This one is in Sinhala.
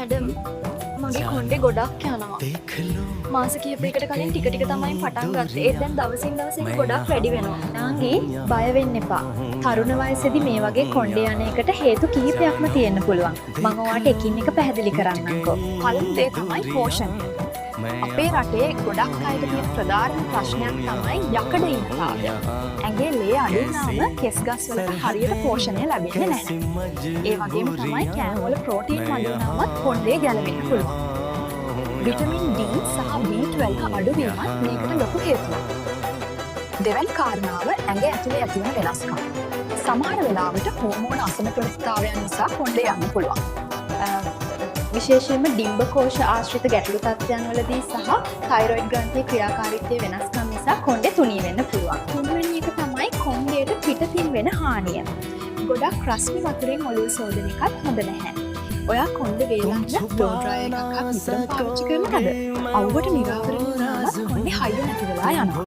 මැඩම් මගේ කොණ්ඩේ ගොඩක් යනවා. මාස කිහිපයකට කලින් ටික ටික තමයි පටන් ගත්තේ. ඒත් දැන් දවසින් දවස ඒක ගොඩක් වැඩි වෙනවා. නාංගි බය වෙන්න එපා. තරුණ වයසේදී මේ වගේ කොණ්ඩේ යන එකට හේතු කිහිපයක්ම තියෙන්න පුළුවන්. මම ඔයාලට එකින් එක පැහැදිලි කරන්නම්කෝ. පළමු දේ තමයි පෝෂණය. අපේ රටේ ගොඩක් අයට තියෙන ප්‍රධානම ප්‍රශ්නයක් තමයි යකඩ ඉන්නතාවය. ඇඟේ ලේ අඩු වුණාම කෙස් ගස් වලට හරියට පෝෂණය ලැබෙන්නේ නැහැ. ඒ වගේම තමයි කෑම වල ප්‍රෝටීන් අඩු වුණාම කොණ්ඩේ ගැලවෙන්න පුළුවන්. විටමින් D සහ B12 අඩුවීමත් මේකට ලොකු හේතුවක්. දෙවැනි කාරණාව ඇඟ ඇතුලේ ඇතිවන වෙනස්කම්. සමහර වෙලාවට හෝමෝන අසමතුලිතතාවයන් නිසා කොණ්ඩේ යන්න පුළුවන්. විශේෂයෙන්ම ඩිම්බකෝෂ ආශ්‍රිත ගැටලු තත්ත්වයන් වලදී සහ තයිරොයිඩ් ග්‍රන්ථියේ ක්‍රියාකාරීත්වයේ වෙනස්කම් නිසා කොණ්ඩේ තුනී වෙන්න පුළුවන්. තුන්වෙනි එක තමයි කොණ්ඩේට පිටතින් වෙන හානිය. ගොඩක් රස්නි වතුරෙන් ඔලුව සෝදන එකත් හොඳ නැහැ. ඔයා කොණ්ඩේ වේලන්න ඩෝ ඩ්‍රයර් එකක් විතරක් පාවිච්චි කරනවද? අවුවට නිරාවරණය වුණාම කොණ්ඩේ හයිය නැති වෙලා යනවා.